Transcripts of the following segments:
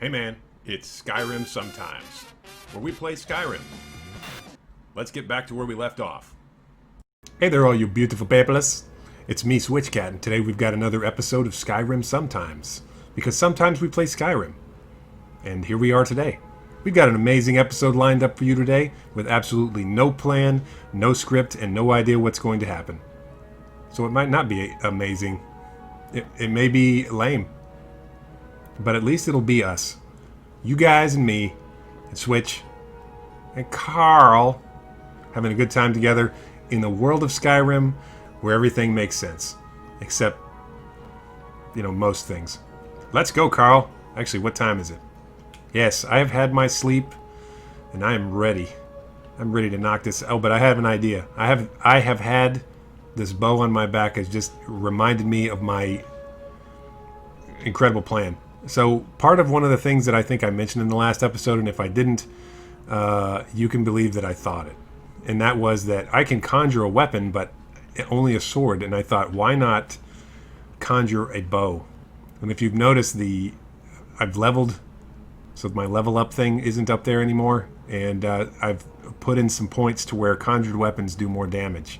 Hey man, it's Skyrim Sometimes, where we play Skyrim. Let's get back to where we left off. Hey there all you beautiful peoples. It's me, Switchcat, and today we've got another episode of Skyrim Sometimes. Because sometimes we play Skyrim. And here we are today. We've got an amazing episode lined up for you today, with absolutely no plan, no script, and no idea what's going to happen. So it might not be amazing. It may be lame. But at least it'll be us. You guys and me, and Switch, and Carl, having a good time together in the world of Skyrim, where everything makes sense. Except, most things. Let's go, Carl. Actually, what time is it? Yes, I have had my sleep, and I am ready. I'm ready to knock this... Oh, but I have an idea. I have had this bow on my back has just reminded me of my incredible plan. So, part of one of the things that I think I mentioned in the last episode, and if I didn't, you can believe that I thought it. And that was that I can conjure a weapon, but only a sword. And I thought, why not conjure a bow? And if you've noticed, I've leveled, so my level up thing isn't up there anymore. And I've put in some points to where conjured weapons do more damage.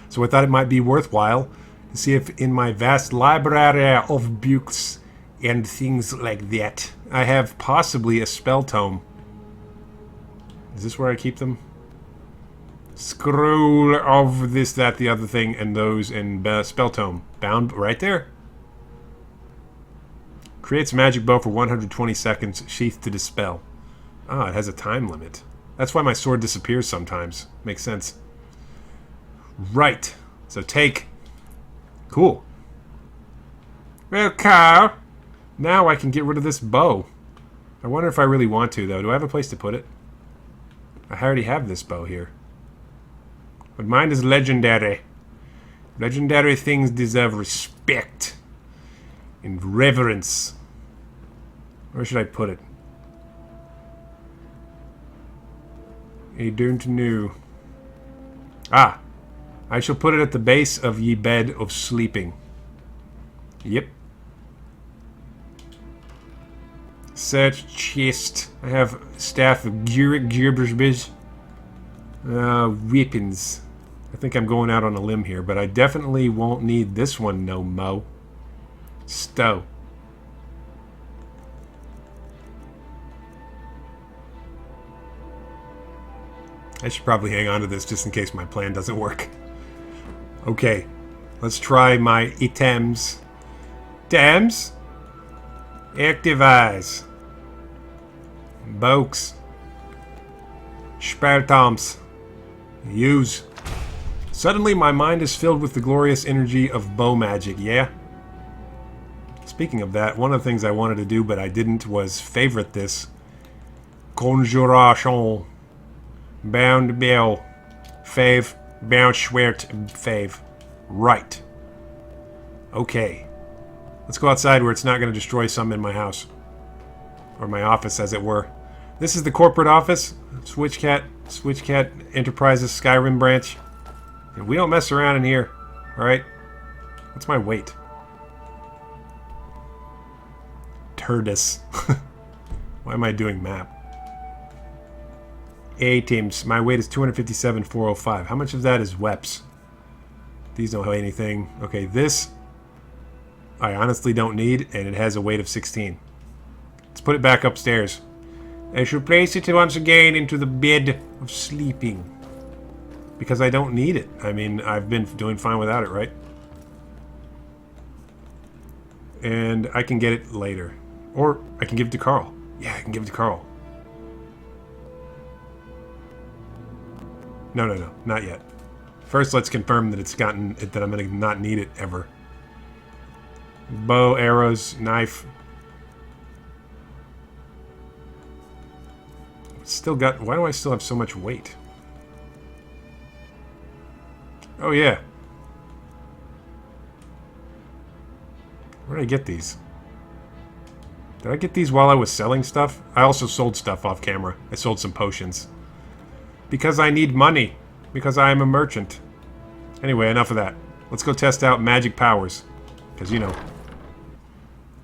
So I thought it might be worthwhile to see if in my vast library of books and things like that, I have possibly a spell tome. Is this where I keep them? Scroll of this, that, the other thing, and those, and spell tome. Bound right there. Creates a magic bow for 120 seconds, sheath to dispel. Ah, it has a time limit. That's why my sword disappears sometimes. Makes sense. Right. So take. Cool. Well, Carl, now I can get rid of this bow. I wonder if I really want to, though. Do I have a place to put it? I already have this bow here. But mine is legendary. Legendary things deserve respect and reverence. Where should I put it? I don't know. Ah! I shall put it at the base of ye bed of sleeping. Yep. Search chest. I have staff of Gerbers. Weapons. I think I'm going out on a limb here, but I definitely won't need this one no mo. Stow. I should probably hang on to this just in case my plan doesn't work. Okay, let's try my items. Items? Activize. Bokes. Spelltoms. Use. Suddenly my mind is filled with the glorious energy of bow magic, yeah? Speaking of that, one of the things I wanted to do but I didn't was favorite this. Conjuration. Bound bell. Fave. Bound schwert. Fave. Right. Okay. Let's go outside where it's not going to destroy some in my house. Or my office, as it were. This is the corporate office. Switchcat Enterprises Skyrim branch. And we don't mess around in here. Alright? What's my weight? Turdus. Why am I doing map? Items. My weight is 257,405. How much of that is weps? These don't weigh anything. Okay, this I honestly don't need, and it has a weight of 16. Let's put it back upstairs. I shall place it once again into the bed of sleeping. Because I don't need it. I mean, I've been doing fine without it, right? And I can get it later. Or I can give it to Carl. Yeah, I can give it to Carl. No, not yet. First, let's confirm that that I'm going to not need it ever. Bow, arrows, knife. Still got... Why do I still have so much weight? Oh, yeah. Where did I get these? Did I get these while I was selling stuff? I also sold stuff off camera. I sold some potions. Because I need money. Because I am a merchant. Anyway, enough of that. Let's go test out magic powers. Because,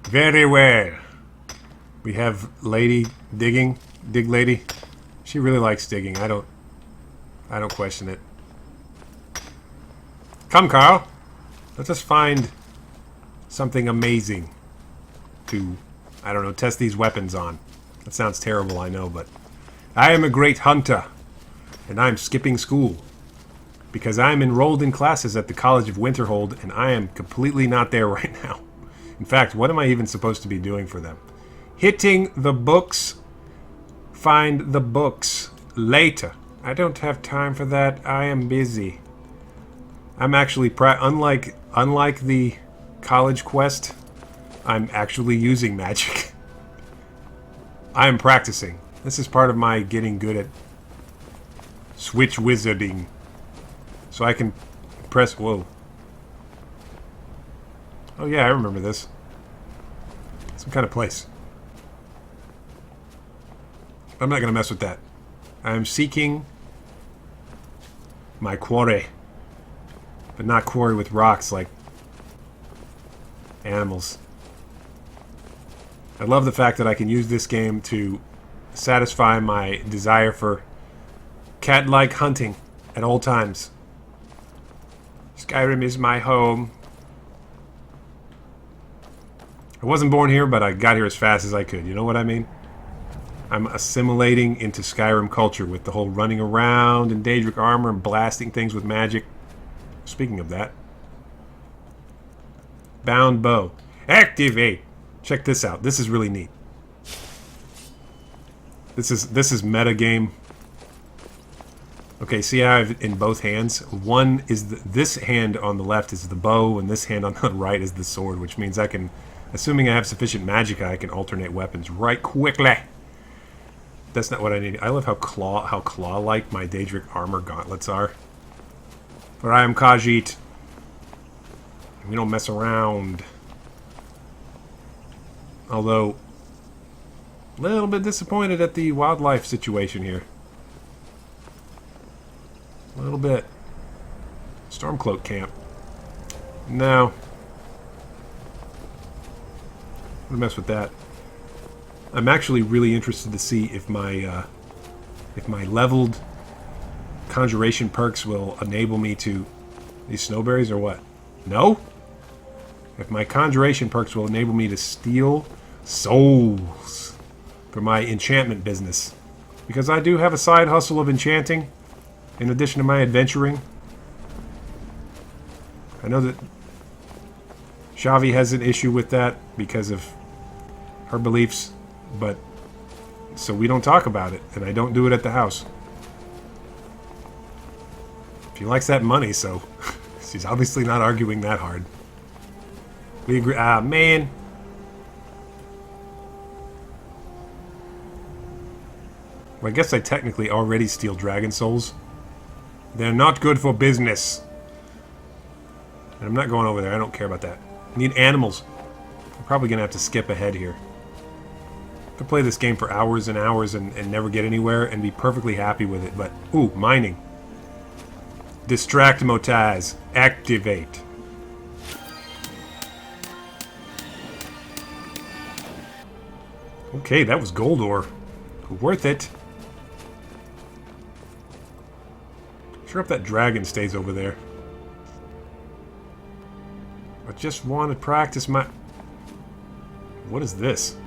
Very well. We have lady digging. Dig lady. She really likes digging. I don't question it. Come, Carl. Let's just find something amazing to, I don't know, test these weapons on. That sounds terrible, I know, but I am a great hunter, and I'm skipping school because I'm enrolled in classes at the College of Winterhold, and I am completely not there right now. In fact, what am I even supposed to be doing for them? Hitting the books. Find the books later. I don't have time for that. I am busy. I'm actually unlike the college quest, I'm actually using magic. I am practicing. This is part of my getting good at switch wizarding. So I can press... Whoa. Oh yeah, I remember this. Some kind of place. I'm not going to mess with that. I'm seeking my quarry. But not quarry with rocks like animals. I love the fact that I can use this game to satisfy my desire for cat-like hunting at all times. Skyrim is my home. I wasn't born here, but I got here as fast as I could. You know what I mean? I'm assimilating into Skyrim culture with the whole running around in Daedric armor and blasting things with magic. Speaking of that. Bound bow. Activate! Check this out. This is really neat. This is meta game. Okay, see how I have in both hands? One is this hand on the left is the bow, and this hand on the right is the sword, which means I can, assuming I have sufficient magic, I can alternate weapons right quickly. That's not what I need. I love how claw-like my Daedric armor gauntlets are. For I am Khajiit. We don't mess around. Although, a little bit disappointed at the wildlife situation here. A little bit. Stormcloak camp. No. I'm gonna mess with that. I'm actually really interested to see if my leveled conjuration perks will enable me to... These snowberries or what? No? If my conjuration perks will enable me to steal souls for my enchantment business. Because I do have a side hustle of enchanting, in addition to my adventuring. I know that Xavi has an issue with that because of her beliefs, but so we don't talk about it, and I don't do it at the house. She likes that money, so she's obviously not arguing that hard. We agree. Ah, man. Well, I guess I technically already steal dragon souls. They're not good for business. And I'm not going over there. I don't care about that. I need animals. I'm probably going to have to skip ahead here. I could play this game for hours and hours and never get anywhere and be perfectly happy with it. But, ooh, mining. Distractimotize. Activate. Okay, that was gold ore. Worth it. Sure if that dragon stays over there. I just want to practice my... What is this?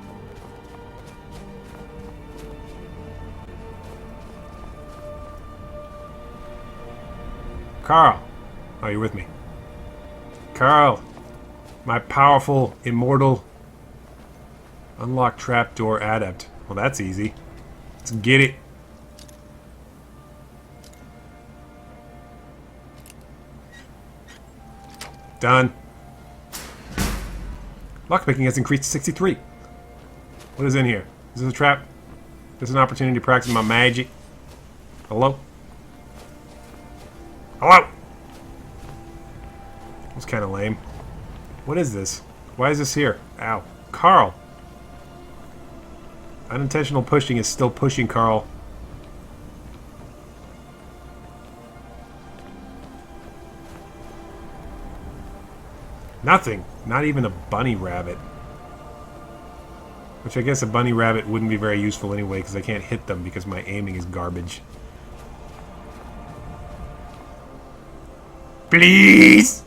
Carl. Oh, you're with me. Carl. My powerful, immortal... Unlock trapdoor adept. Well, that's easy. Let's get it. Done. Lockpicking has increased to 63. What is in here? Is this a trap? This is an opportunity to practice my magic. Hello? Hello? That's kind of lame. What is this? Why is this here? Ow. Carl. Unintentional pushing is still pushing Carl. Nothing. Not even a bunny rabbit. Which I guess a bunny rabbit wouldn't be very useful anyway, because I can't hit them because my aiming is garbage. Please!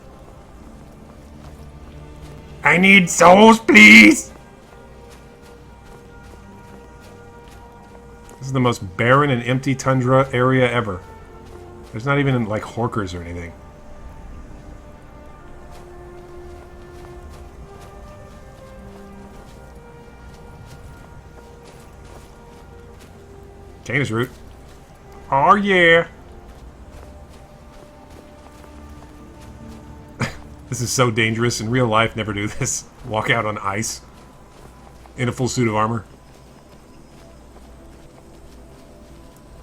I need souls, please! This is the most barren and empty tundra area ever. There's not even, like, horkers or anything. Canis root. Oh, yeah! This is so dangerous. In real life, never do this. Walk out on ice. In a full suit of armor.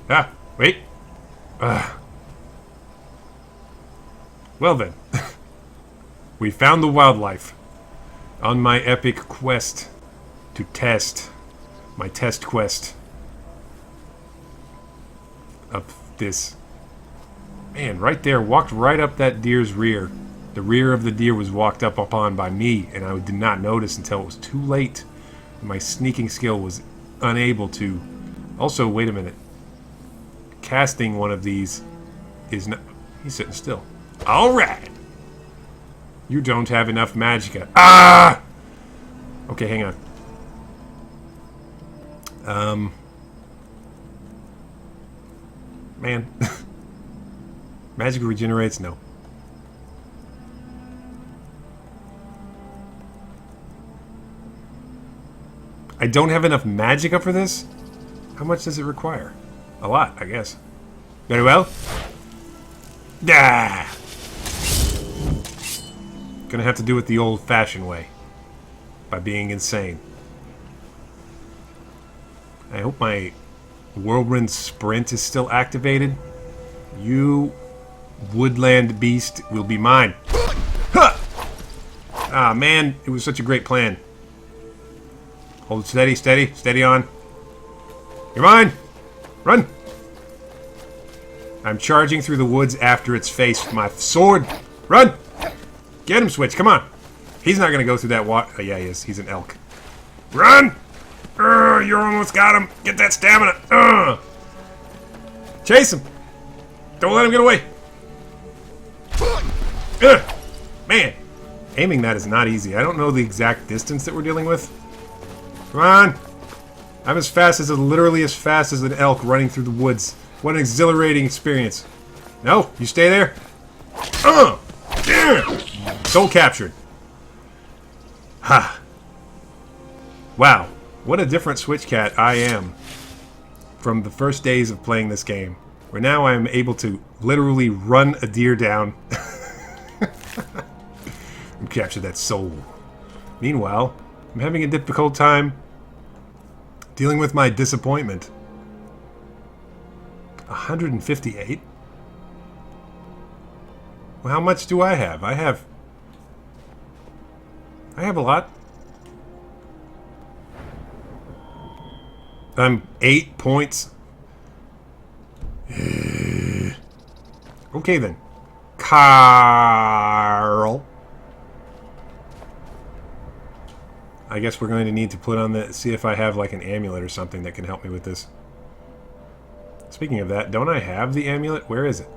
Ah, wait. Well then. We found the wildlife. On my epic quest. To test. My test quest. Up this. Man, right there. Walked right up that deer's rear. The rear of the deer was walked up upon by me, and I did not notice until it was too late. My sneaking skill was unable to... Also, wait a minute. Casting one of these is not... He's sitting still. Alright! You don't have enough magicka. Ah! Okay, hang on. Man. Magic regenerates? No. I don't have enough magicka for this? How much does it require? A lot, I guess. Very well. Ah! Gonna have to do it the old-fashioned way. By being insane. I hope my Whirlwind Sprint is still activated. You woodland beast will be mine. Huh! Ah, man, it was such a great plan. Hold it steady, steady, steady on. You're mine! Run! I'm charging through the woods after its face with my sword. Run! Get him, Switch, come on. He's not gonna go through that water. Oh, yeah, he is. He's an elk. Run! You almost got him. Get that stamina. Chase him. Don't let him get away. Man, aiming that is not easy. I don't know the exact distance that we're dealing with. Come on. I'm as fast as, literally as fast as an elk running through the woods. What an exhilarating experience. No, you stay there. Soul captured. Ha. Wow. What a different Switch Cat I am from the first days of playing this game. Where now I am able to literally run a deer down and capture that soul. Meanwhile, I'm having a difficult time dealing with my disappointment. 158? Well, how much do I have? I have a lot. I'm 8 points. Okay then. Carl. I guess we're going to need to put on the... See if I have like an amulet or something that can help me with this. Speaking of that, don't I have the amulet? Where is it?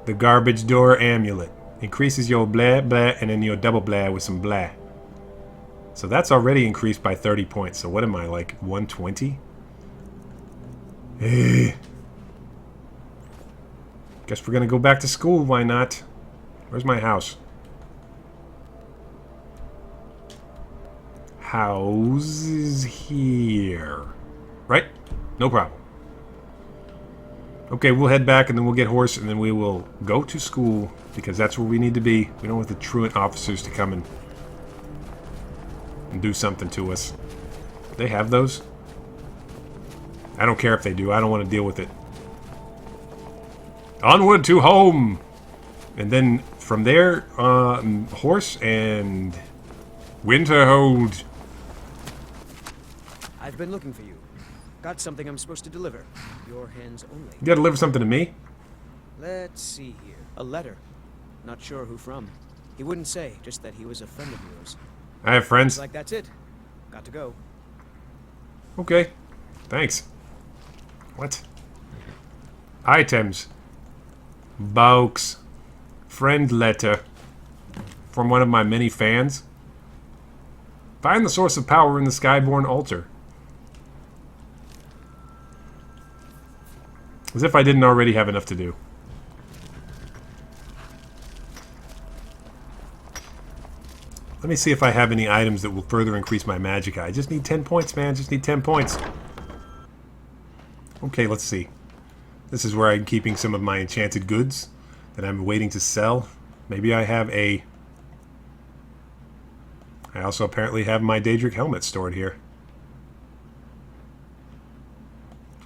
The garbage door amulet. Increases your blah blah and then your double blah with some blah. So that's already increased by 30 points. So what am I, like 120? Guess we're gonna go back to school, why not? Where's my house? House is here. Right? No problem. Okay, we'll head back and then we'll get horse and then we will go to school because that's where we need to be. We don't want the truant officers to come and do something to us. They have those? I don't care if they do. I don't want to deal with it. Onward to home! And then from there, horse and Winterhold. I've been looking for you. Got something I'm supposed to deliver. Your hands only. You gotta deliver something to me? Let's see here. A letter. Not sure who from. He wouldn't say, just that he was a friend of yours. I have friends. Looks like that's it. Got to go. Okay. Thanks. What? Items. Books. Friend letter. From one of my many fans. Find the source of power in the Skyborn altar. As if I didn't already have enough to do. Let me see if I have any items that will further increase my magic. I just need 10 points, man. Just need 10 points. Okay, let's see. This is where I'm keeping some of my enchanted goods that I'm waiting to sell. Maybe I have a... I also apparently have my Daedric helmet stored here.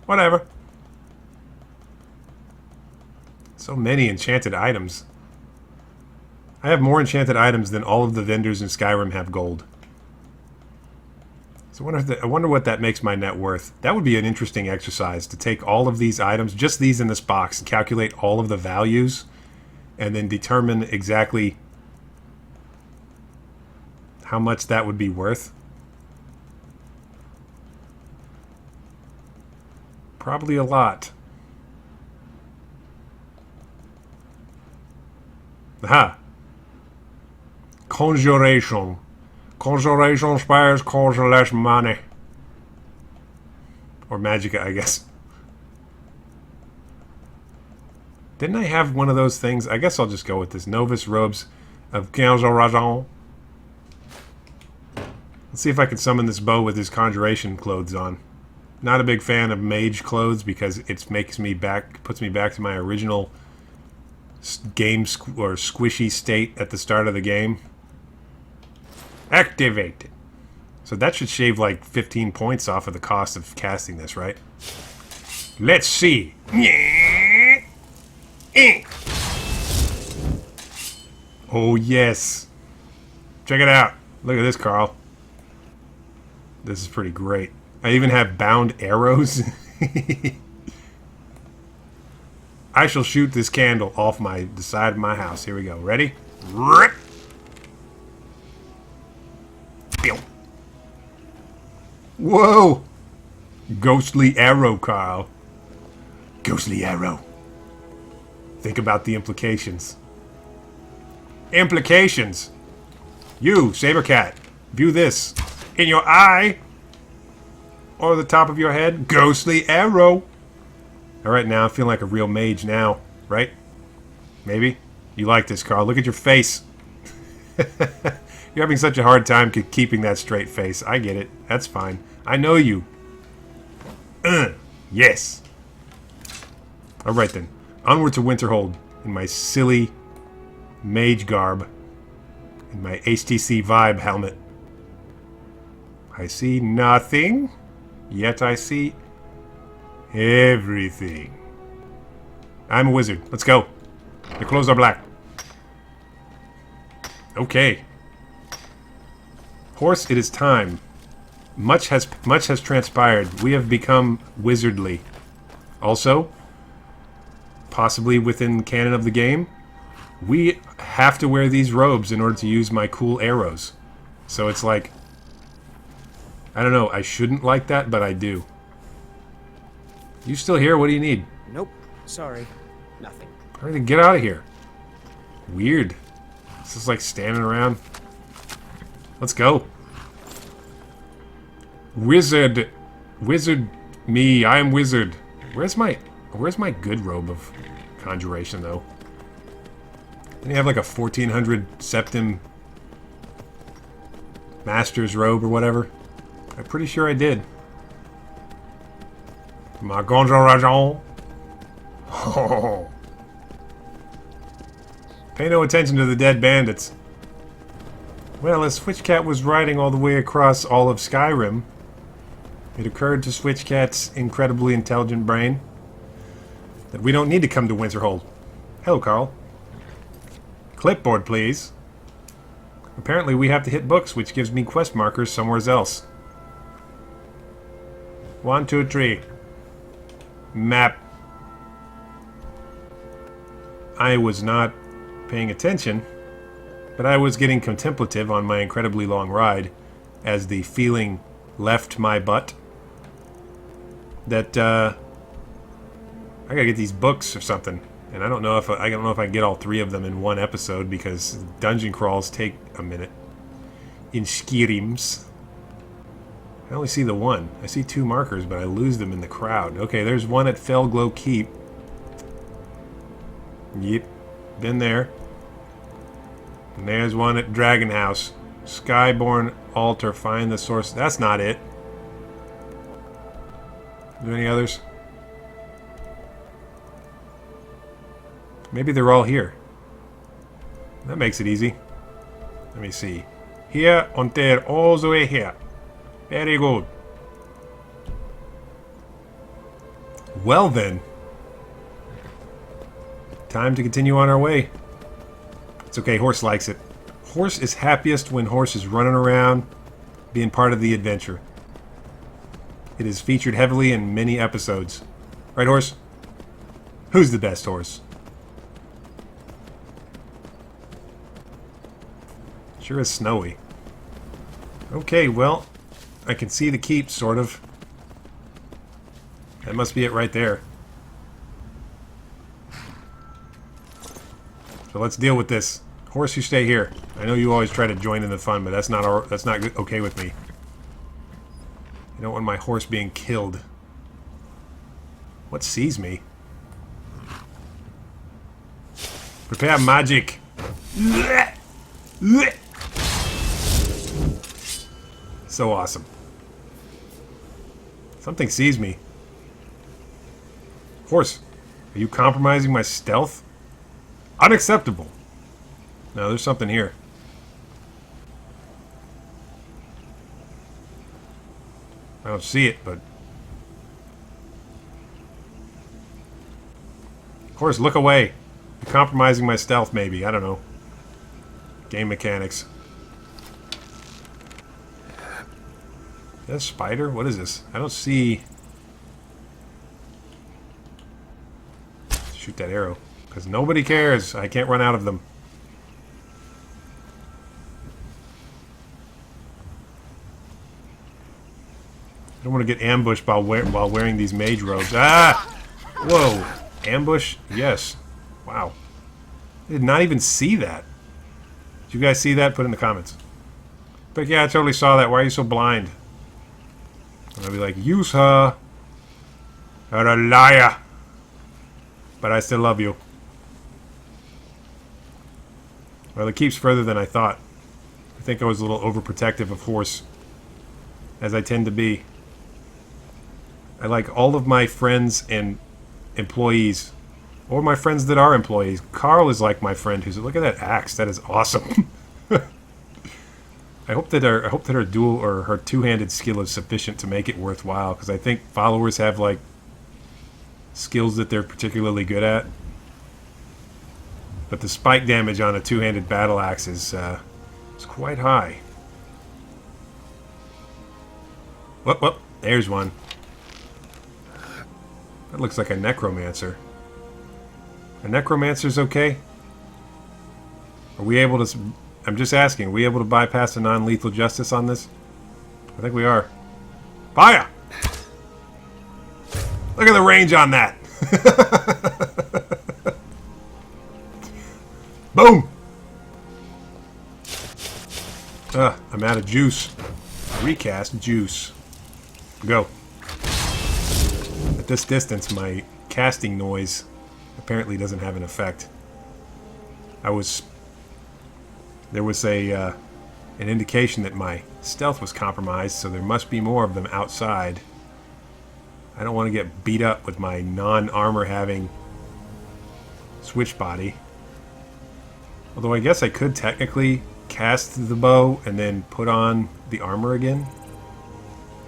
Whatever. So many enchanted items. I have more enchanted items than all of the vendors in Skyrim have gold. So I wonder what that makes my net worth. That would be an interesting exercise, to take all of these items, just these in this box, and calculate all of the values, and then determine exactly how much that would be worth. Probably a lot. Aha! Conjuration. Conjuration spires cost less money. Or magica, I guess. Didn't I have one of those things? I guess I'll just go with this. Novus robes of Conjuration. Let's see if I can summon this bow with his conjuration clothes on. Not a big fan of mage clothes because it puts me back to my original game or squishy state at the start of the game. Activate. So that should shave like 15 points off of the cost of casting this, right? Let's see. Oh yes. Check it out. Look at this, Carl. This is pretty great. I even have bound arrows. I shall shoot this candle off the side of my house. Here we go. Ready? Rip. Whoa! Ghostly arrow, Carl. Ghostly arrow. Think about the implications. Implications! You, Sabercat, view this. In your eye! Or the top of your head. Ghostly arrow! Alright, now I'm feeling like a real mage now, right? Maybe? You like this, Carl. Look at your face. You're having such a hard time keeping that straight face. I get it. That's fine. I know you. Yes. Alright then. Onward to Winterhold in my silly mage garb. In my HTC Vibe helmet. I see nothing. Yet I see everything. I'm a wizard. Let's go. The clothes are black. Okay. Horse, it is time. Much has transpired. We have become wizardly. Also, possibly within canon of the game, we have to wear these robes in order to use my cool arrows. So it's like, I don't know, I shouldn't like that, but I do. You still here? What do you need? Nope. Sorry. Nothing. Hurry, get out of here. Weird. This is like standing around. Let's go. Wizard. Wizard me. I am wizard. Where's my good robe of conjuration, though? Didn't he have like a 1400 septim master's robe or whatever? I'm pretty sure I did. My conjuration. Oh. Pay no attention to the dead bandits. Well, as Switchcat was riding all the way across all of Skyrim, it occurred to Switchcat's incredibly intelligent brain that we don't need to come to Winterhold. Hello, Carl. Clipboard, please. Apparently we have to hit books, which gives me quest markers somewhere else. 1, 2, 3. Map. I was not paying attention, but I was getting contemplative on my incredibly long ride as the feeling left my butt. that I gotta get these books or something. And I don't know if I don't know if I can get all 3 of them in one episode because dungeon crawls take a minute. In Skyrims. I only see the one. I see 2 markers, but I lose them in the crowd. Okay, there's one at Felglow Keep. Yep, been there. And there's one at Dragon House. Skyborn Altar, find the source. That's not it. Are there any others? Maybe they're all here. That makes it easy. Let me see. Here, on there, all the way here. Very good. Well then. Time to continue on our way. It's okay, Horse likes it. Horse is happiest when Horse is running around, being part of the adventure. It is featured heavily in many episodes. Right, Horse? Who's the best horse? Sure is snowy. Okay, well, I can see the keep, sort of. That must be it right there. So let's deal with this. Horse, you stay here. I know you always try to join in the fun, but that's not okay with me. I don't want my horse being killed. What sees me? Prepare magic. So awesome. Something sees me. Horse, are you compromising my stealth? Unacceptable. No, there's something here. I don't see it, but... Horse, look away. You're compromising my stealth, maybe. I don't know. Game mechanics. Is that a spider? What is this? I don't see... Shoot that arrow. Because nobody cares. I can't run out of them. I don't want to get ambushed while wearing these mage robes. Ah! Whoa. Ambush? Yes. Wow. I did not even see that. Did you guys see that? Put it in the comments. But yeah, I totally saw that. Why are you so blind? And I'll be like, use her. You're a liar. But I still love you. Well, it keeps further than I thought. I think I was a little overprotective of Horse. As I tend to be. I like all of my friends and employees. Or my friends that are employees. Carl is like my friend who's... Look at that axe. That is awesome. I hope that her dual or her two-handed skill is sufficient to make it worthwhile. Because I think followers have, like, skills that they're particularly good at. But the spike damage on a two-handed battle axe is quite high. Whoop, there's one. That looks like a necromancer. A necromancer's okay? Are we able to... I'm just asking, are we able to bypass a non-lethal justice on this? I think we are. Fire! Look at the range on that! Boom! I'm out of juice. Recast juice. Go. At this distance, my casting noise apparently doesn't have an effect. There was an indication that my stealth was compromised, so there must be more of them outside. I don't want to get beat up with my non-armor having switch body. Although I guess I could technically cast the bow and then put on the armor again.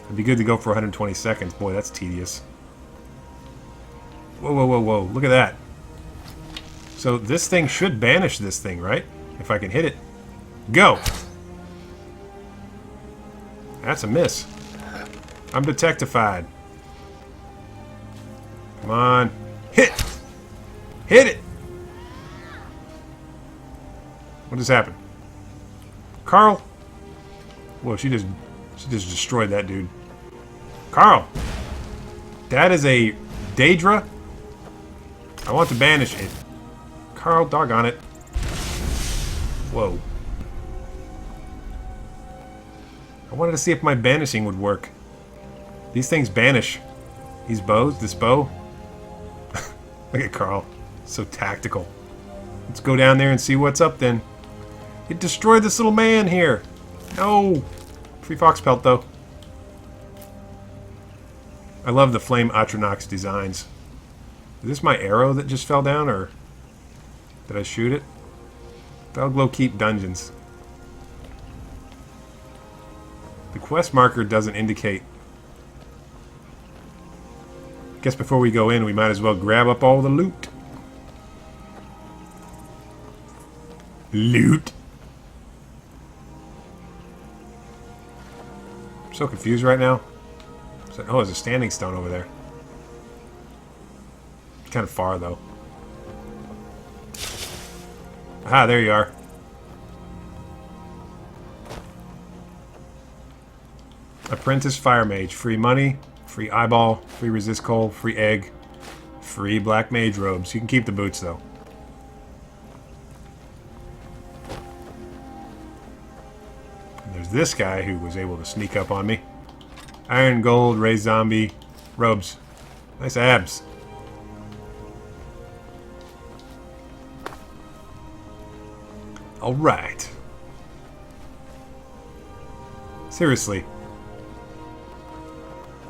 It'd be good to go for 120 seconds. Boy, that's tedious. Whoa. Look at that. So this thing should banish this thing, right? If I can hit it. Go! That's a miss. I'm detectified. Come on. Hit! Hit it! What just happened? Carl? Whoa, she just destroyed that dude. Carl! That is a Daedra. I want to banish it. Carl, doggone it. Whoa. I wanted to see if my banishing would work. These things banish. These bows, this bow. Look at Carl. So tactical. Let's go down there and see what's up then. It destroyed this little man here. No. Free fox pelt though. I love the flame Atronox designs. Is this my arrow that just fell down, or did I shoot it? Belglow Keep Dungeons. The quest marker doesn't indicate. Guess before we go in, we might as well grab up all the loot. Loot. I'm so confused right now. Oh, there's a standing stone over there. Kind of far, though. Aha, there you are. Apprentice Fire Mage. Free money, free eyeball, free resist coal, free egg, free black mage robes. You can keep the boots, though. And there's this guy who was able to sneak up on me. Iron, gold, raised zombie, robes. Nice abs. Alright. Seriously.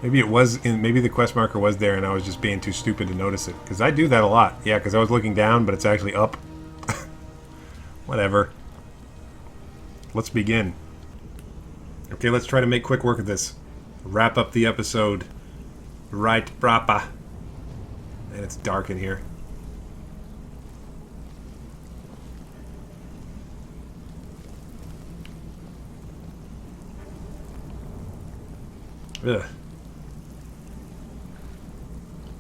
Maybe it was maybe the quest marker was there and I was just being too stupid to notice it. Because I do that a lot. Yeah, because I was looking down, but it's actually up. Whatever. Let's begin. Okay, let's try to make quick work of this. Wrap up the episode right proper. And it's dark in here. Ugh.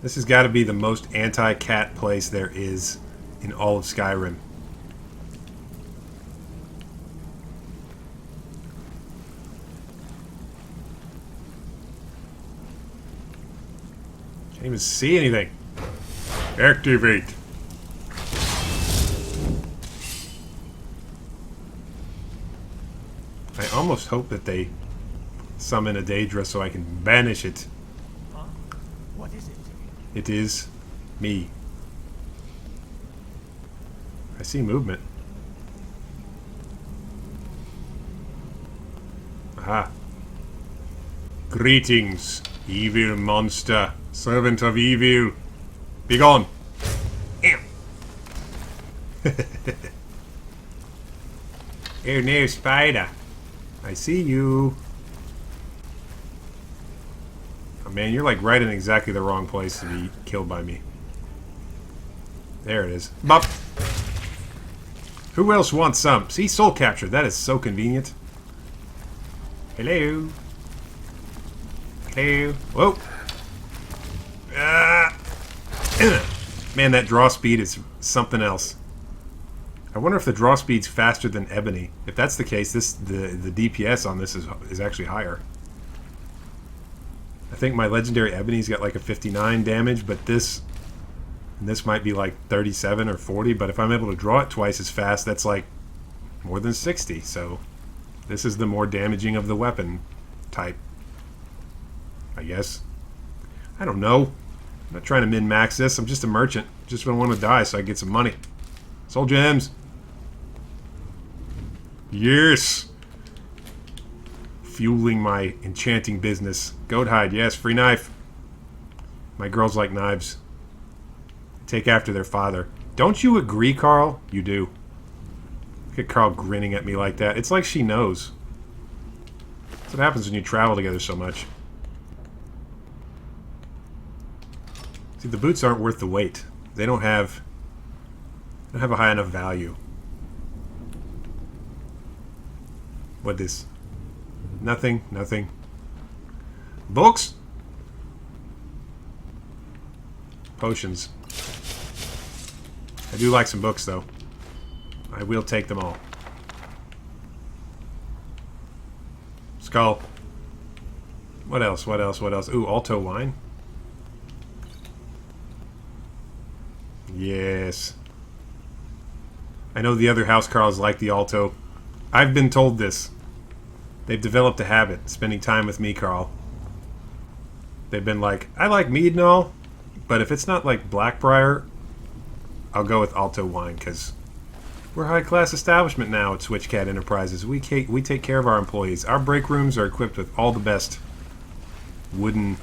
This has got to be the most anti-cat place there is in all of Skyrim. Can't even see anything. Activate. I almost hope that they summon a Daedra so I can banish it. Huh? What is it? It is me. I see movement. Aha. Greetings, evil monster, servant of evil. Begone. Oh no, spider. I see you. Oh man, you're like right in exactly the wrong place to be killed by me. There it is. Bop. Who else wants some? See, soul capture. That is so convenient. Hello. Hello. Whoa. Man, that draw speed is something else. I wonder if the draw speed's faster than Ebony. If that's the case, the DPS on this is actually higher. I think my legendary Ebony's got like a 59 damage, but this might be like 37 or 40. But if I'm able to draw it twice as fast, that's like more than 60. So this is the more damaging of the weapon type, I guess. I don't know. I'm not trying to min-max this. I'm just a merchant. Just don't want to die so I get some money. Soul gems. Yes. Fueling my enchanting business. Goat hide, yes. Free knife. My girls like knives. Take after their father. Don't you agree, Carl? You do. Look at Carl grinning at me like that. It's like she knows. That's what happens when you travel together so much. See, the boots aren't worth the weight. They don't have a high enough value. What is? Nothing, nothing. Books? Potions. I do like some books, though. I will take them all. Skull. What else? What else? What else? Ooh, Alto wine. Yes. I know the other housecarls like the Alto. I've been told this. They've developed a habit, spending time with me, Carl. They've been like, I like mead and all, but if it's not like Blackbriar, I'll go with Alto wine, because we're a high-class establishment now at Switchcat Enterprises. We take care of our employees. Our break rooms are equipped with all the best wooden,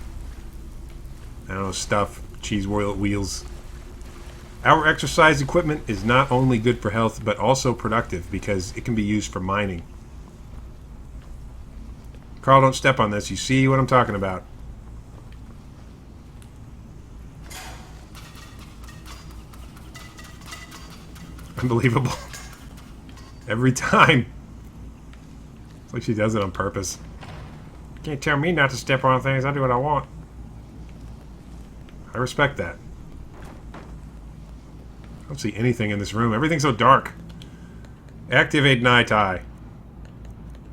I don't know, stuff, cheese wheels. Our exercise equipment is not only good for health, but also productive, because it can be used for mining. Carl, don't step on this. You see what I'm talking about. Unbelievable. Every time. It's like she does it on purpose. Can't tell me not to step on things. I do what I want. I respect that. I don't see anything in this room. Everything's so dark. Activate Night Eye.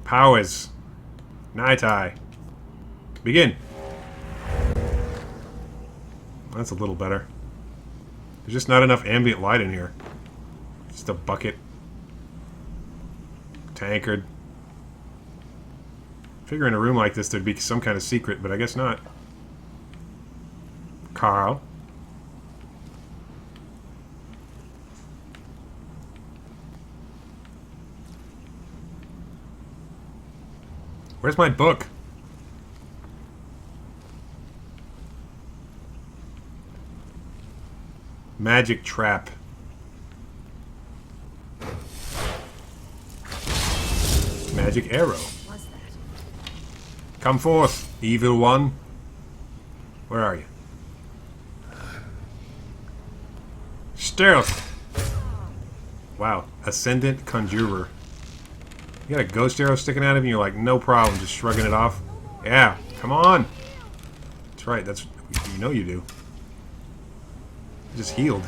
Powers. Night Eye. Begin. That's a little better. There's just not enough ambient light in here. Just a bucket. Tankard. Figure in a room like this there'd be some kind of secret, but I guess not. Carl. Where's my book? Magic trap. Magic arrow. Was that? Come forth, evil one. Where are you? Stealth. Wow, ascendant conjurer. You got a ghost arrow sticking out of you, you're like, no problem, just shrugging it off. Yeah, come on. That's right, that's, you know you do. You just healed.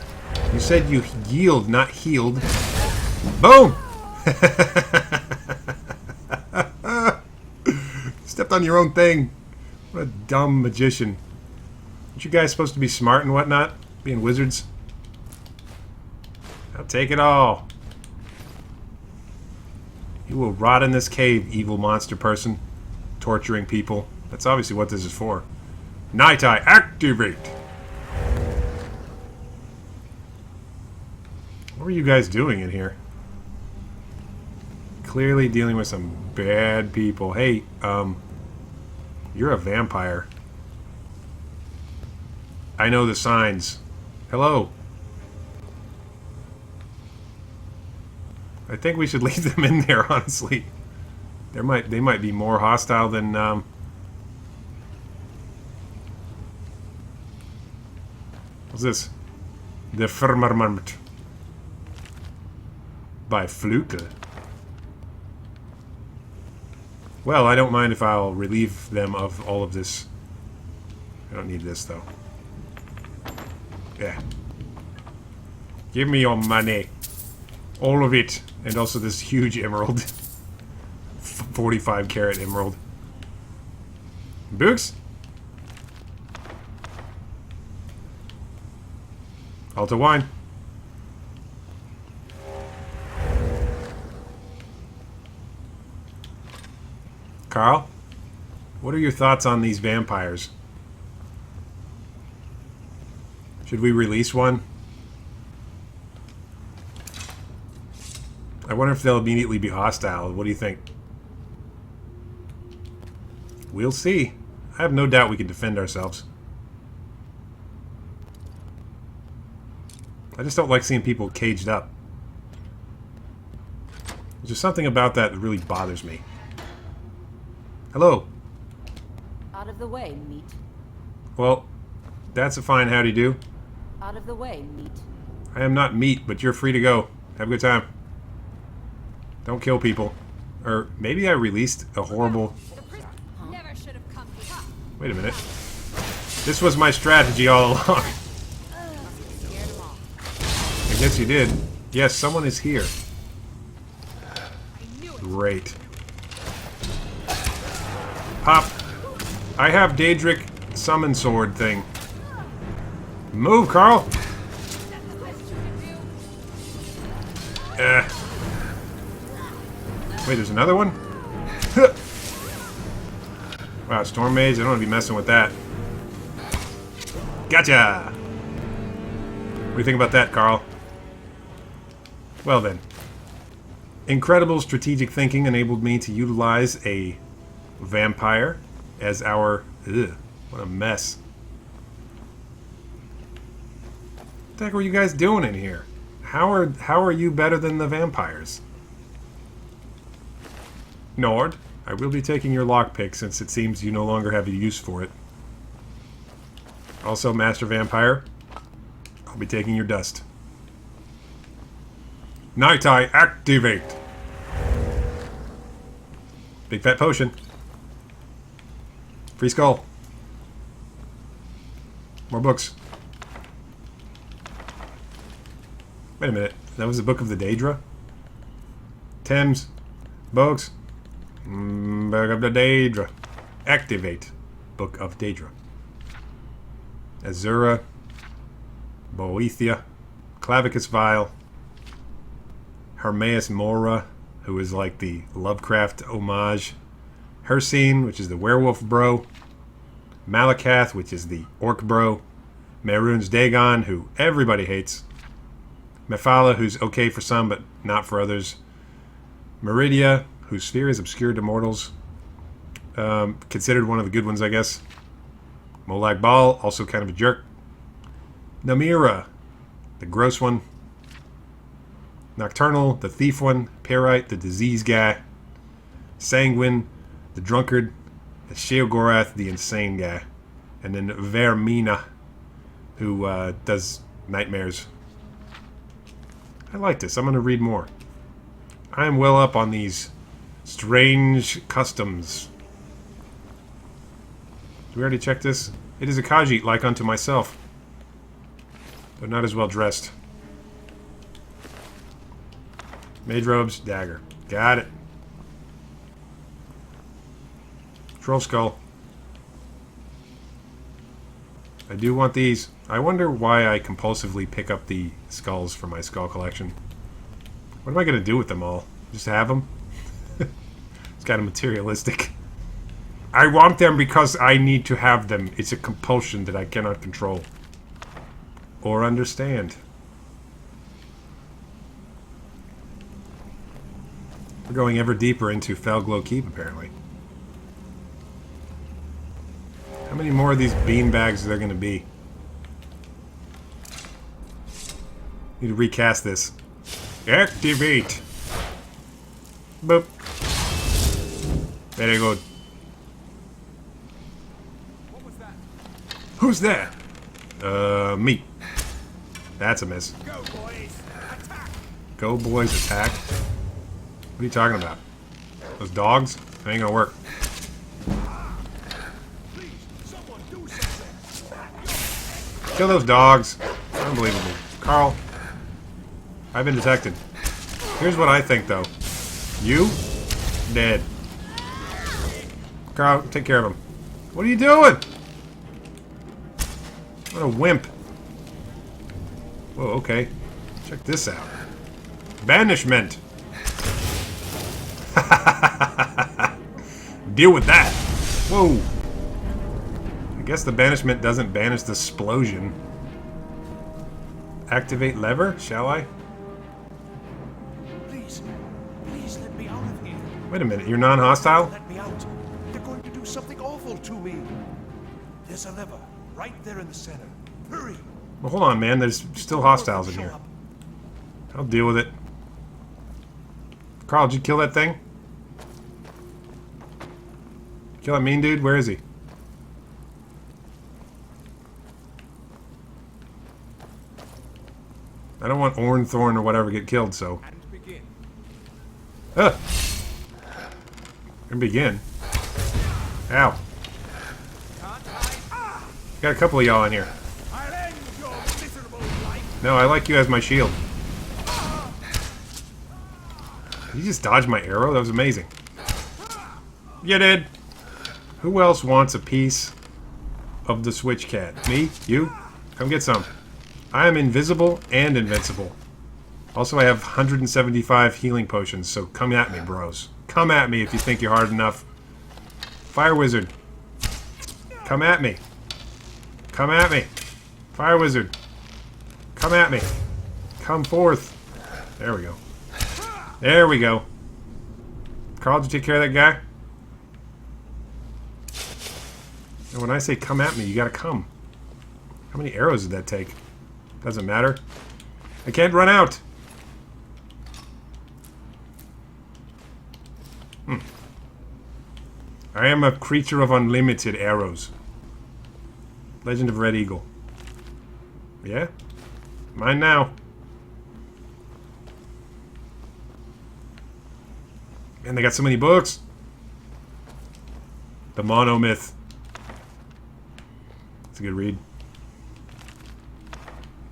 You said you yield, not healed. Boom! Stepped on your own thing. What a dumb magician. Aren't you guys supposed to be smart and whatnot? Being wizards? I'll take it all. You will rot in this cave, evil monster person. Torturing people. That's obviously what this is for. Night Eye, activate! What were you guys doing in here? Clearly dealing with some bad people. Hey, you're a vampire. I know the signs. Hello. I think we should leave them in there, honestly. They might be more hostile than what's this? The Firmament by Fluke. Well, I don't mind if I'll relieve them of all of this. I don't need this, though. Yeah. Give me your money. All of it. And also this huge emerald. 45 carat emerald. Books? Alto wine. Carl? What are your thoughts on these vampires? Should we release one? I wonder if they'll immediately be hostile. What do you think? We'll see. I have no doubt we can defend ourselves. I just don't like seeing people caged up. There's just something about that that really bothers me. Hello. Out of the way, meat. Well, that's a fine howdy do. Out of the way, meat. I am not meat, but you're free to go. Have a good time. Don't kill people. Or maybe I released a horrible... Never should have come here. Wait a minute. This was my strategy all along. I guess you did. Yes, someone is here. Great. Pop. I have Daedric summon sword thing. Move, Carl! Wait, there's another one? Wow, Storm Mage, I don't want to be messing with that. Gotcha! What do you think about that, Carl? Well then. Incredible strategic thinking enabled me to utilize a vampire as our... Ugh, what a mess. What the heck were you guys doing in here? How are you better than the vampires? Nord, I will be taking your lockpick since it seems you no longer have a use for it. Also, Master Vampire, I'll be taking your dust. Night Eye, activate! Big fat potion. Free skull. More books. Wait a minute. That was the Book of the Daedra? Thames. Books. Book of the Daedra. Activate. Book of Daedra. Azura. Boethia. Clavicus Vial. Hermaeus Mora, who is like the Lovecraft homage. Hersine, which is the werewolf bro. Malakath, which is the orc bro. Mehrunes Dagon, who everybody hates. Mephala, who's okay for some but not for others. Meridia, whose sphere is obscured to mortals. Considered one of the good ones, I guess. Molag Bal, also kind of a jerk. Namira, the gross one. Nocturnal, the thief one. Parite, the disease guy. Sanguine, the drunkard. And Sheogorath, the insane guy. And then Vermina, who does nightmares. I like this. I'm going to read more. I am well up on these strange customs. Did we already check this? It is a Khajiit like unto myself. But not as well dressed. Mage robes, dagger. Got it. Troll skull. I do want these. I wonder why I compulsively pick up the skulls for my skull collection. What am I going to do with them all? Just have them? It's kind of materialistic. I want them because I need to have them. It's a compulsion that I cannot control. Or understand. We're going ever deeper into Felglow Keep, apparently. How many more of these beanbags are there going to be? Need to recast this. Activate! Boop. Very good. What was that? Who's that? Me. That's a miss. Go, boys! Attack! Go, boys, attack. What are you talking about? Those dogs? That ain't gonna work. Please, someone do something! Kill those dogs. Unbelievable. Carl, I've been detected. Here's what I think, though. You? Dead. Carl, take care of him. What are you doing? What a wimp. Whoa, okay. Check this out. Banishment. Deal with that. Whoa. I guess the banishment doesn't banish the explosion. Activate lever, shall I? Please, please let me out of here. Wait a minute, you're non-hostile? Let me out. They're going to do something awful to me. There's a lever right there in the center. Hurry. Well, hold on, man. There's still hostiles in Show here. up. I'll deal with it. Carl, did you kill that thing? Kill that mean dude? Where is he? I don't want Ornthorn or whatever get killed, so... And begin. And begin. Ow. Can't hide. Got a couple of y'all in here. I'll end your miserable life. No, I like you as my shield. Did you just dodge my arrow? That was amazing. You did. Who else wants a piece of the Switch Cat? Me? You? Come get some. I am invisible and invincible. Also, I have 175 healing potions, so come at me, bros. Come at me if you think you're hard enough. Fire Wizard. Come at me. Come at me. Fire Wizard. Come at me. Come forth. There we go. There we go. Carl, did you take care of that guy? And when I say come at me, you gotta come. How many arrows did that take? Doesn't matter. I can't run out. I am a creature of unlimited arrows. Legend of Red Eagle. Yeah? Mine now. Man, they got so many books. The Monomyth. It's a good read.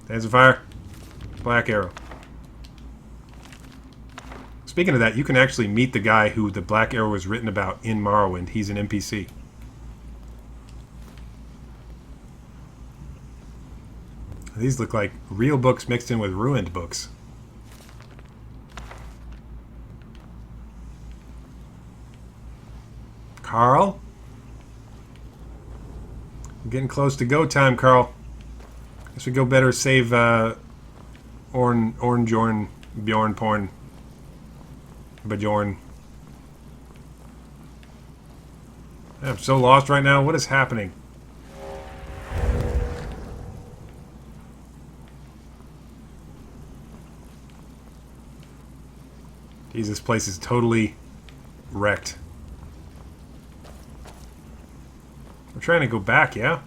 Hands of Fire. Black Arrow. Speaking of that, you can actually meet the guy who the Black Arrow was written about in Morrowind. He's an NPC. These look like real books mixed in with ruined books. Carl? We're getting close to go time, Carl. Guess we go better save Bjorn Porn. Bjorn. I'm so lost right now. What is happening? Jeez, this place is totally wrecked. We're trying to go back, yeah?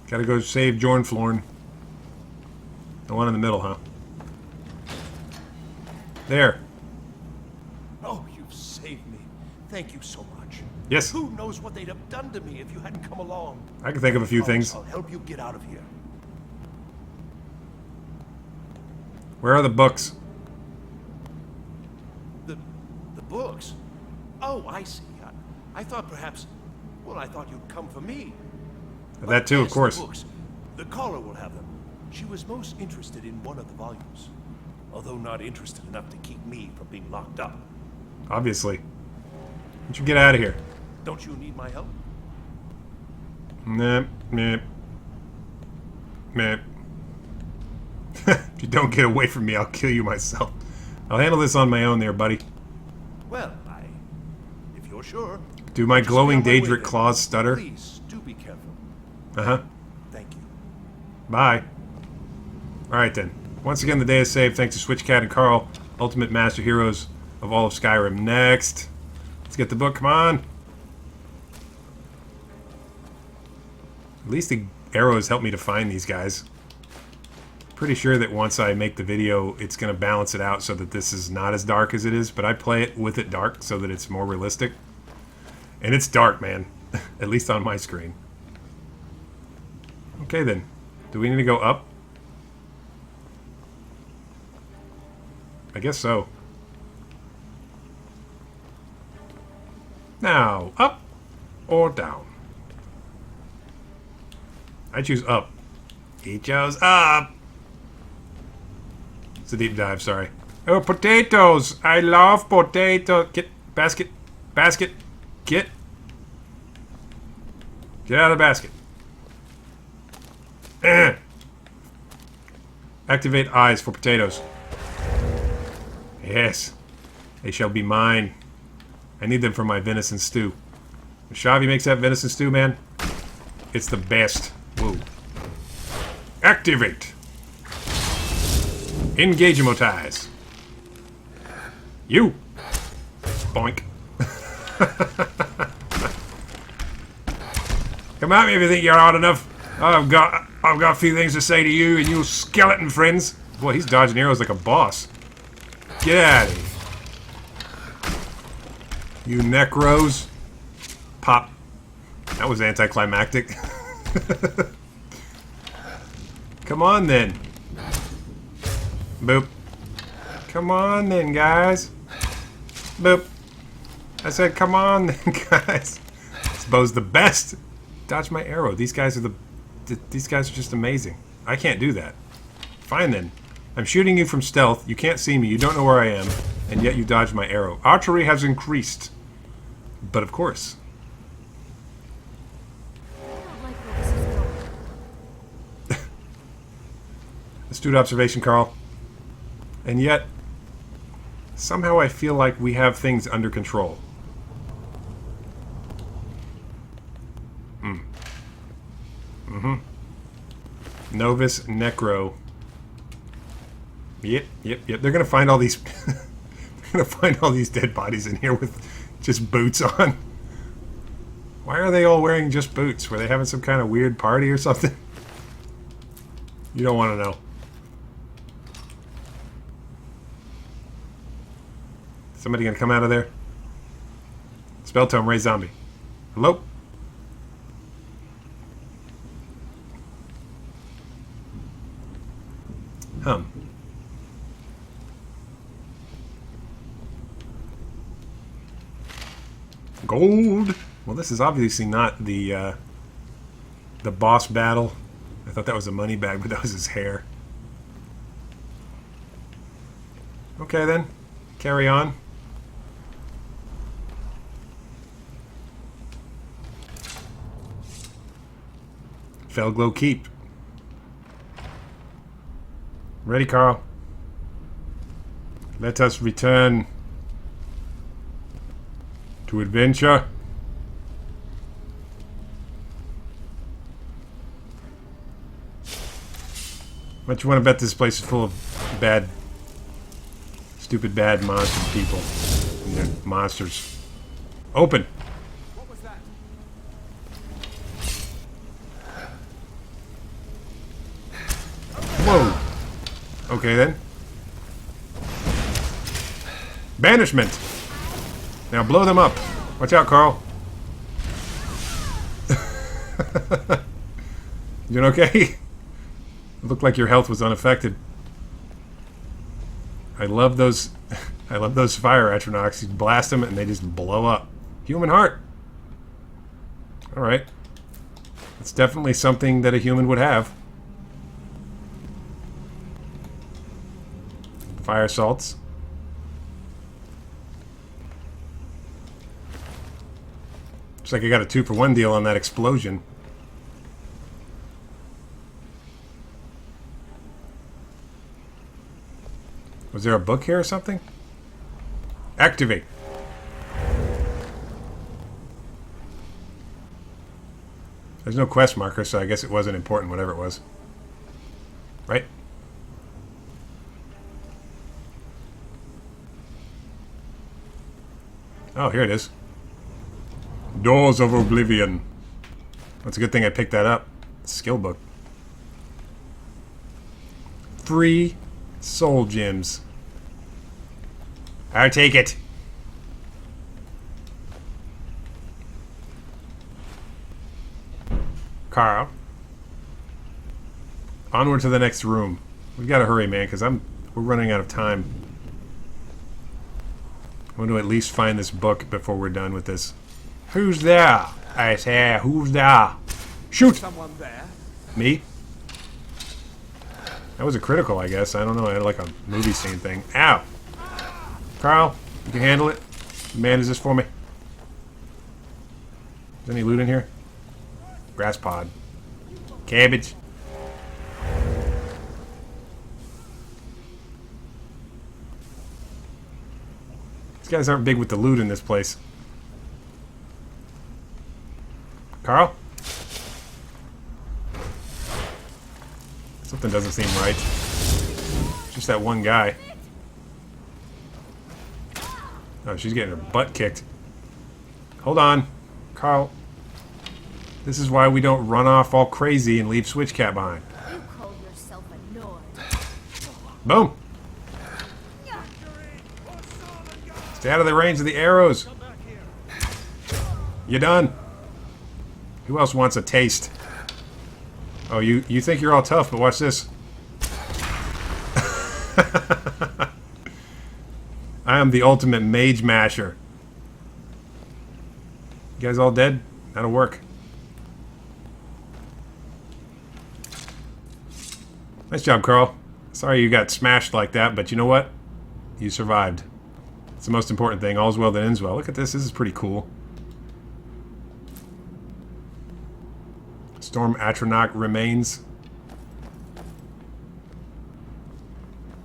Gotta go save Jornflorn. The one in the middle, huh? There. Oh, you've saved me. Thank you so much. Yes. Who knows what they'd have done to me if you hadn't come along? I can think of a few things. I'll help you get out of here. Where are the books? The books? Oh, I see. I thought perhaps... Well, I thought you'd come for me. That too, of Yes, course. The books. The caller will have them. She was most interested in one of the volumes, although not interested enough to keep me from being locked up. Obviously. Why don't you get out of here? Don't you need my help? Meh, meh. Meh. If you don't get away from me, I'll kill you myself. I'll handle this on my own there, buddy. Well, if you're sure. Do my Just be glowing on my way Daedric then. claws stutter? Please, do be careful. Uh-huh. Thank you. Bye. Alright then. Once again, the day is saved thanks to Switchcat and Carl, ultimate master heroes of all of Skyrim. Next. Let's get the book, come on. At least the arrows help me to find these guys. Pretty sure that once I make the video, it's going to balance it out so that this is not as dark as it is, but I play it with it dark so that it's more realistic. And it's dark, man. At least on my screen. Okay then. Do we need to go up? I guess so. Now, up or down? I choose up. He chose up! It's a deep dive, sorry. Oh, potatoes! I love potatoes! Get, basket, basket, get. Get out of the basket. Activate eyes for potatoes. Yes. They shall be mine. I need them for my venison stew. When Shavi makes that venison stew, man, it's the best. Whoa. Activate. Engage emotize. You. Boink. Come at me if you think you're hard enough. I've got a few things to say to you and your skeleton friends. Boy, he's dodging arrows like a boss. Get out of here. You necros. Pop. That was anticlimactic. Come on then. Boop. Come on then, guys. Boop. I said come on then, guys. This bow's the best. Dodge my arrow. These guys are the these guys are just amazing. I can't do that. Fine then. I'm shooting you from stealth. You can't see me. You don't know where I am. And yet you dodged my arrow. Archery has increased. But of course. I don't like where this is going. Astute observation, Carl. And yet, somehow I feel like we have things under control. Novus Necro. Yep. They're gonna find all these. They're gonna find all these dead bodies in here with just boots on. Why are they all wearing just boots? Were they having some kind of weird party or something? You don't want to know. Somebody gonna come out of there? Spell tome, Ray Zombie. Hello? Gold. Well, this is obviously not the boss battle. I thought that was a money bag, but that was his hair. Okay then, carry on. Felglow Keep. Ready, Carl? Let us return to adventure. But you want to bet this place is full of bad, stupid, bad monster people and their monsters. Open. What was that? Whoa. Okay then. Banishment. Now blow them up. Watch out, Carl. You doing okay? It looked like your health was unaffected. I love those. I love those fire atronachs. You blast them and they just blow up. Human heart. All right. It's definitely something that a human would have. Fire salts. Looks like I got a 2-for-1 deal on that explosion. Was there a book here or something? Activate. There's no quest marker, so I guess it wasn't important, whatever it was. Right? Oh, here it is. Doors of Oblivion. That's a good thing I picked that up. Skill book. 3 soul gems. I'll take it. Carl. Onward to the next room. We gotta hurry, man, because we're running out of time. I want to at least find this book before we're done with this. Who's there? I say, who's there? Shoot! Someone there? Me? That was a critical, I guess. I don't know. I had like a movie scene thing. Ow! Carl, you can handle it. Manage this for me. Is any loot in here? Grass pod. Cabbage. These guys aren't big with the loot in this place. Carl? Something doesn't seem right. Just that one guy. Oh, she's getting her butt kicked. Hold on. Carl. This is why we don't run off all crazy and leave Switchcat behind. You call yourself a Nord. Boom. Stay out of the range of the arrows. You done? Who else wants a taste? Oh, you think you're all tough, but watch this. I am the ultimate mage masher. You guys all dead? That'll work. Nice job, Carl. Sorry you got smashed like that, but you know what? You survived. It's the most important thing. All's well that ends well. Look at this. This is pretty cool. Storm Atronach remains.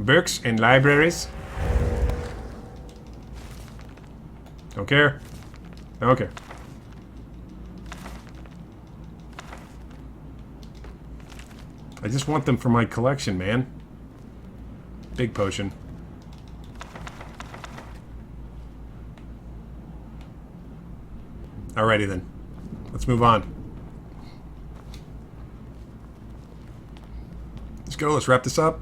Books and libraries. Don't care. Don't care. I just want them for my collection, man. Big potion. Alrighty then. Let's move on. Let's go. Let's wrap this up.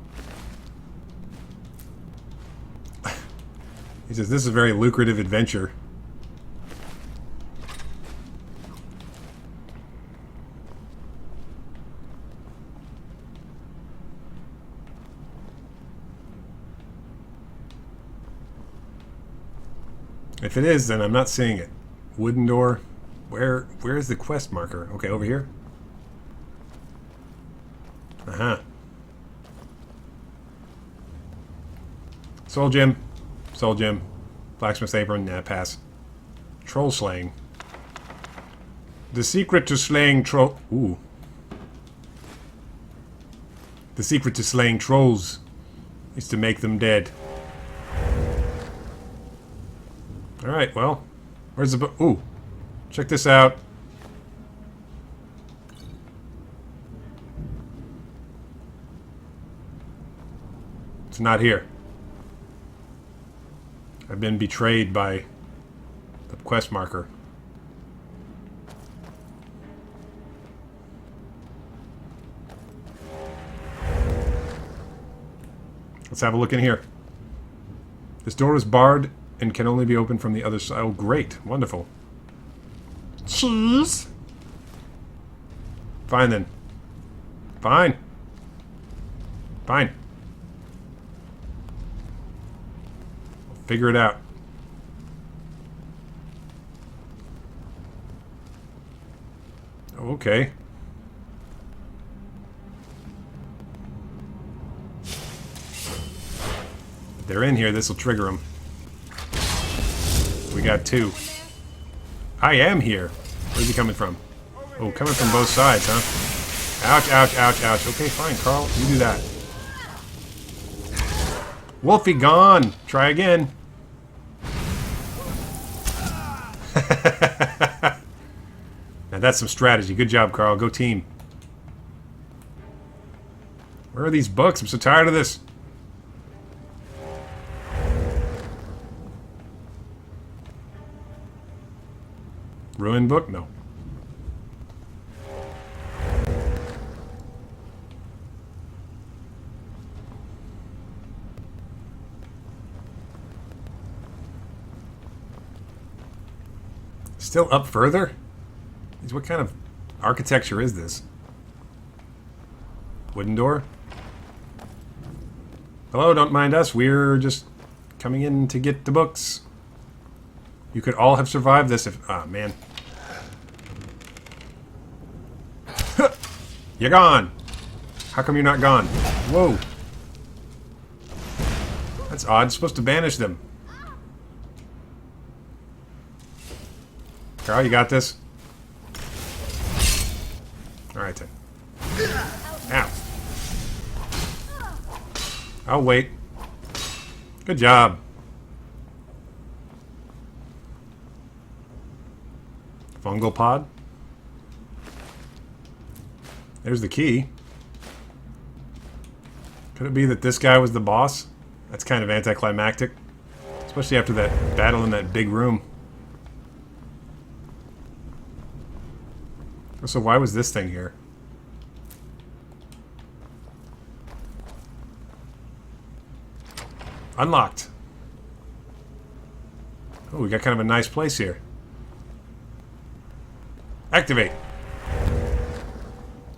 He says, this is a very lucrative adventure. If it is, then I'm not seeing it. Wooden door. Where is the quest marker? Okay, over here. Uh-huh. Soul gem. Soul gem. Blacksmith apron. Nah, pass. Troll slaying. The secret to slaying troll... Ooh. The secret to slaying trolls is to make them dead. Alright, well. Where's the book? Ooh. Check this out. It's not here. I've been betrayed by the quest marker. Let's have a look in here. This door is barred and can only be opened from the other side. Oh, great. Wonderful. Cheese? Fine, then. Fine. Fine. We'll figure it out. Okay. If they're in here, this will trigger them. We got two. I am here. Where's he coming from? Oh, coming from both sides, huh? Ouch, ouch, ouch, ouch. Okay, fine, Carl. You do that. Wolfie gone. Try again. Now that's some strategy. Good job, Carl. Go team. Where are these books? I'm so tired of this. Ruin book? No. Still up further? What kind of architecture is this? Wooden door? Hello, don't mind us. We're just coming in to get the books. You could all have survived this if... Ah, man. You're gone! How come you're not gone? Whoa. That's odd. It's supposed to banish them. Carl, you got this? Alright then. Ow. I'll wait. Good job. Fungal pod. There's the key. Could it be that this guy was the boss? That's kind of anticlimactic. Especially after that battle in that big room. So why was this thing here? Unlocked. Oh, we got kind of a nice place here. Activate.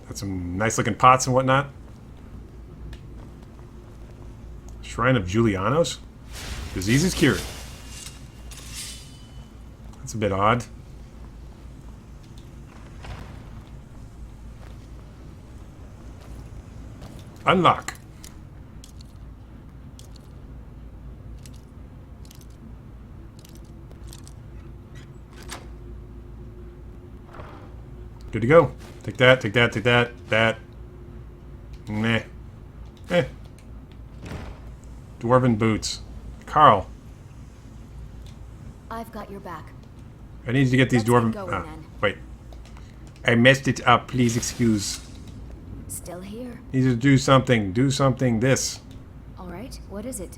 Got some nice looking pots and whatnot. Shrine of Julianos. Disease is cured. That's a bit odd. Unlock. Good to go. Take that, take that, take that, that. Meh. Eh. Dwarven boots. Carl. I've got your back. I need to get these Let's dwarven... get going, then. Wait. I messed it up. Please excuse. Still here. Need to do something. Do something. This. All right. What is it?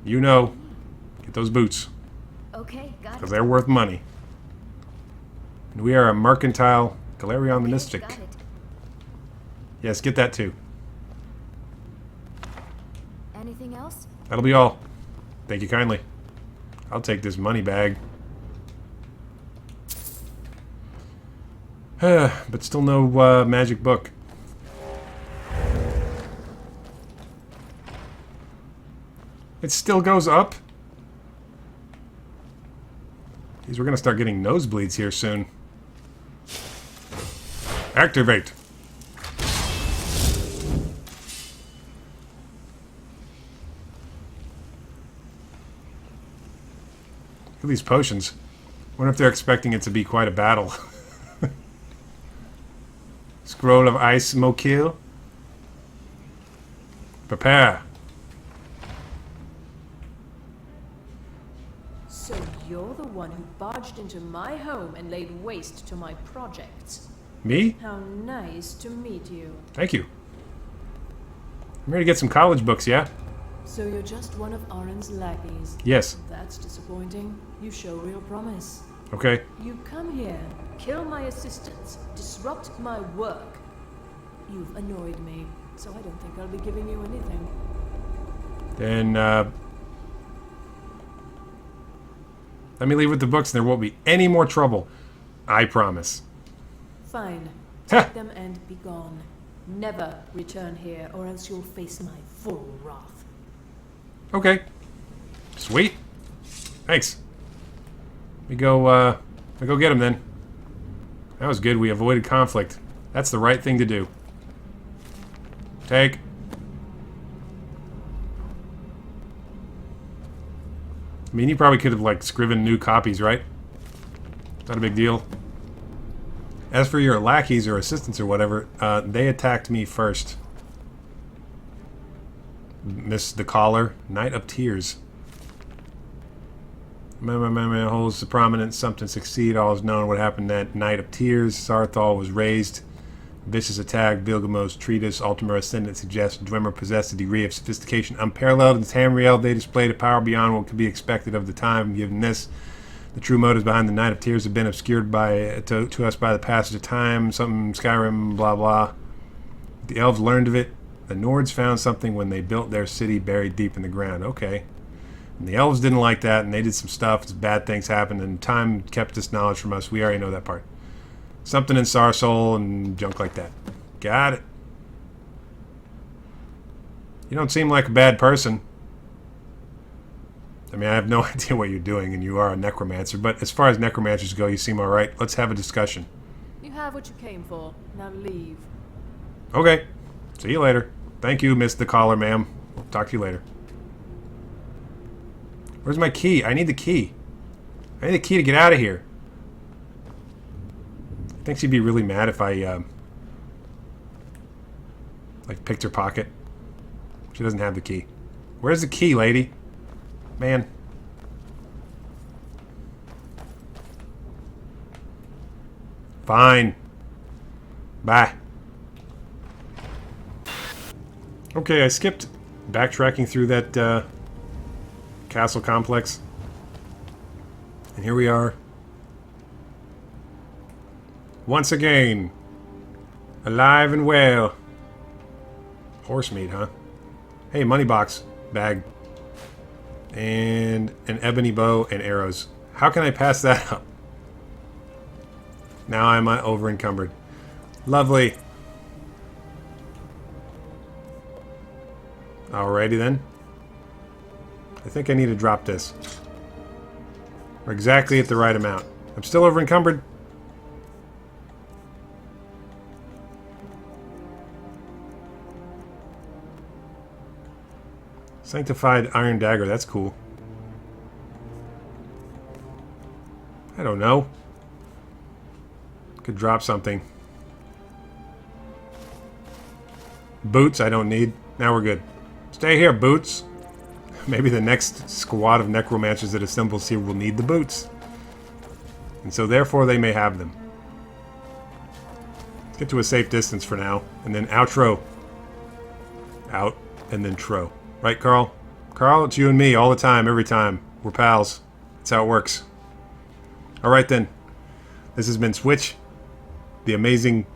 You know. Get those boots. Okay, got Because it. they're worth money. And we are a mercantile Galerion the Mystic. Got it. Yes, get that too. Anything else? That'll be all. Thank you kindly. I'll take this money bag. But still no magic book. It still goes up? Jeez, we're gonna start getting nosebleeds here soon. Activate! Look at these potions. Wonder if they're expecting it to be quite a battle. Scroll of Ice Mokil. Prepare. So you're the one who barged into my home and laid waste to my projects. Me? How nice to meet you. Thank you. I'm ready to get some college books, yeah? So you're just one of Aron's lackeys. Yes. That's disappointing. You show real promise. Okay. You come here, kill my assistants, disrupt my work. You've annoyed me, so I don't think I'll be giving you anything. Then, let me leave with the books and there won't be any more trouble. I promise. Fine. Ha! Take them and be gone. Never return here, or else you'll face my full wrath. Okay. Sweet. Thanks. We go get him then. That was good. We avoided conflict. That's the right thing to do. Take. I mean, you probably could have, like, scriven new copies, right? Not a big deal. As for your lackeys or assistants or whatever, they attacked me first. Miss the Caller, Knight of Tears. Man holds the prominent something succeed. All is known what happened that Night of Tears. Sarthal was raised. Vicious attack. Bilgamo's treatise. Ultima Ascendant suggests Dwemer possessed a degree of sophistication unparalleled in Tamriel. They displayed a power beyond what could be expected of the time. Given this, the true motives behind the Night of Tears have been obscured to us by the passage of time. Something Skyrim, blah blah. The elves learned of it. The Nords found something when they built their city buried deep in the ground. Okay. And the elves didn't like that, and they did some stuff. Bad things happened, and time kept this knowledge from us. We already know that part. Something in Sarsol and junk like that. Got it. You don't seem like a bad person. I mean, I have no idea what you're doing, and you are a necromancer, but as far as necromancers go, you seem alright. Let's have a discussion. You have what you came for. Now leave. Okay. See you later. Thank you, Miss the Caller, ma'am. Talk to you later. Where's my key? I need the key. I need the key to get out of here. I think she'd be really mad if I, like, picked her pocket. She doesn't have the key. Where's the key, lady? Man. Fine. Bye. Okay, I skipped backtracking through that, castle complex. And here we are. Once again. Alive and well. Horse meat, huh? Hey, money box. Bag. And an ebony bow and arrows. How can I pass that up? Now I'm over encumbered. Lovely. Alrighty then. I think I need to drop this. We're exactly at the right amount. I'm still over encumbered. Sanctified iron dagger. That's cool. I don't know. Could drop something. Boots I don't need. Now we're good. Stay here, boots. Maybe the next squad of necromancers that assembles here will need the boots. And so therefore they may have them. Let's get to a safe distance for now. And then outro. Out and then tro. Right, Carl? Carl, it's you and me all the time, every time. We're pals. That's how it works. Alright then. This has been Switch, the amazing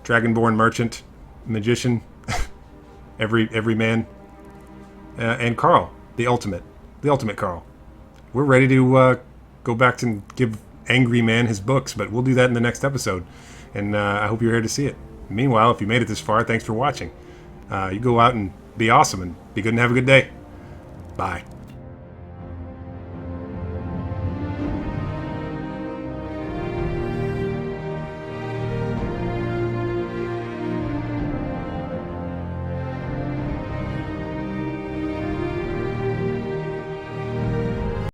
Dragonborn merchant, magician, every man, and Carl, the ultimate Carl. We're ready to go back to give Angry Man his books, but we'll do that in the next episode. And I hope you're here to see it. Meanwhile, if you made it this far, thanks for watching. You go out and be awesome and be good and have a good day. Bye.